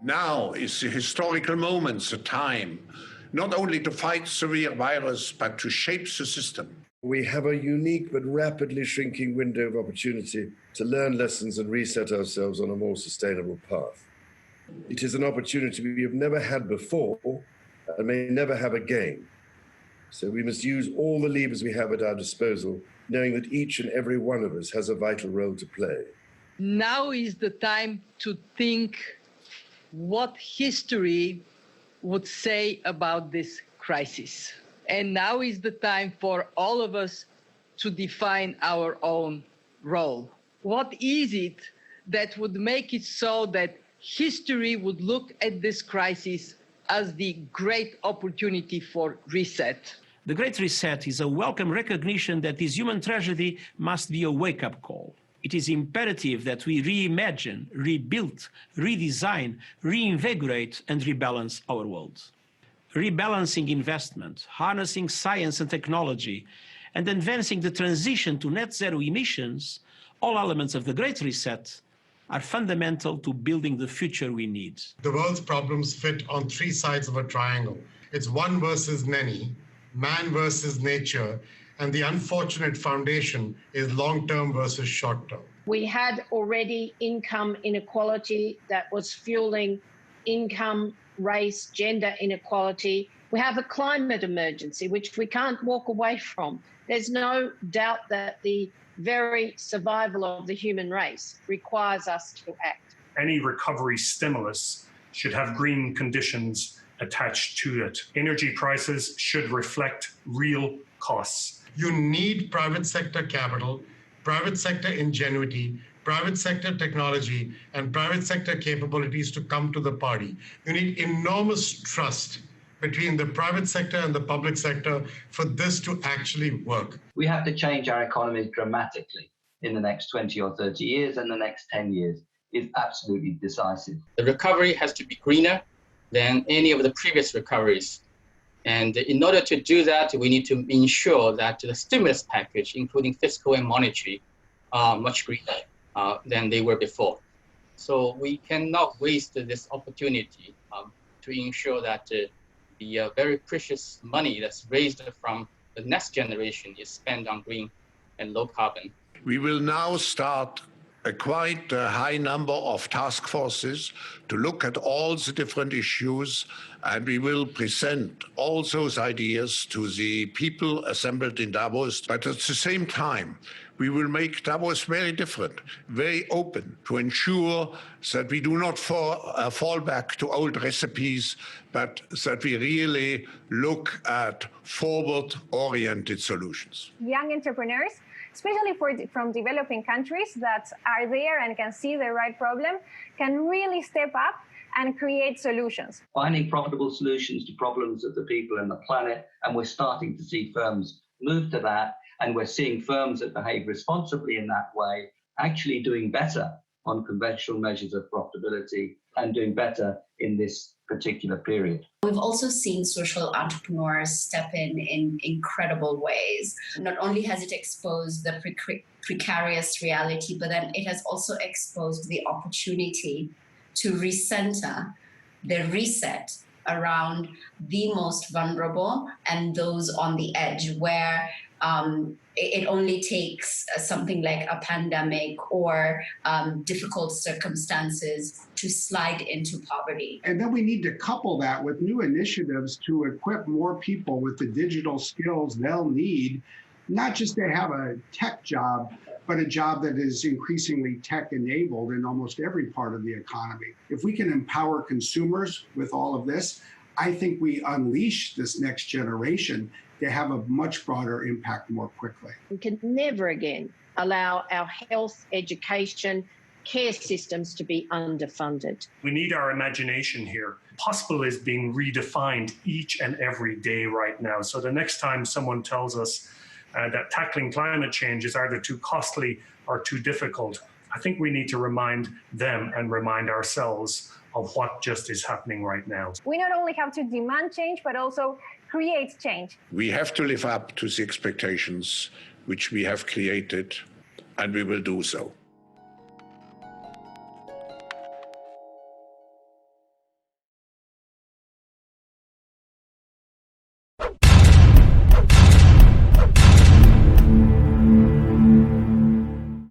Now is the historical moment, the time, not only to fight severe virus, but to shape the system. We have a unique but rapidly shrinking window of opportunity to learn lessons and reset ourselves on a more sustainable path. It is an opportunity we have never had before and may never have again. So we must use all the levers we have at our disposal, knowing that each and every one of us has a vital role to play. Now is the time to think what history would say about this crisis. And now is the time for all of us to define our own role. What is it that would make it so that history would look at this crisis as the great opportunity for reset? The Great Reset is a welcome recognition that this human tragedy must be a wake-up call. It is imperative that we reimagine, rebuild, redesign, reinvigorate, and rebalance our world. Rebalancing investment, harnessing science and technology, and advancing the transition to net zero emissions, all elements of the Great Reset, are fundamental to building the future we need. The world's problems fit on three sides of a triangle. It's one versus many, man versus nature, and the unfortunate foundation is long-term versus short-term. We had already income inequality that was fueling income, race, gender inequality. We have a climate emergency, which we can't walk away from. There's no doubt that the very survival of the human race requires us to act. Any recovery stimulus should have green conditions attached to it. Energy prices should reflect real costs. You need private sector capital, private sector ingenuity, private sector technology, and private sector capabilities to come to the party. You need enormous trust between the private sector and the public sector for this to actually work. We have to change our economies dramatically in the next 20 or 30 years, and the next 10 years is absolutely decisive. The recovery has to be greener than any of the previous recoveries. And in order to do that, we need to ensure that the stimulus package, including fiscal and monetary, are much greener than they were before. So we cannot waste this opportunity to ensure that the very precious money that's raised from the next generation is spent on green and low carbon. We will now start a quite high number of task forces to look at all the different issues, and we will present all those ideas to the people assembled in Davos. But at the same time, we will make Davos very different, very open, to ensure that we do not fall back to old recipes, but that we really look at forward-oriented solutions. Young entrepreneurs, especially from developing countries that are there and can see the right problem, can really step up and create solutions. Finding profitable solutions to problems of the people and the planet, and we're starting to see firms move to that, and we're seeing firms that behave responsibly in that way actually doing better on conventional measures of profitability and doing better in this particular period. We've also seen social entrepreneurs step in incredible ways. Not only has it exposed the precarious reality, but then it has also exposed the opportunity to recenter the reset around the most vulnerable and those on the edge, where it only takes something like a pandemic or difficult circumstances to slide into poverty. And then we need to couple that with new initiatives to equip more people with the digital skills they'll need, not just to have a tech job, but a job that is increasingly tech-enabled in almost every part of the economy. If we can empower consumers with all of this, I think we unleash this next generation to have a much broader impact more quickly. We can never again allow our health, education, care systems to be underfunded. We need our imagination here. Possible is being redefined each and every day right now. So the next time someone tells us that tackling climate change is either too costly or too difficult, I think we need to remind them and remind ourselves of what just is happening right now. We not only have to demand change, but also create change. We have to live up to the expectations which we have created, and we will do so.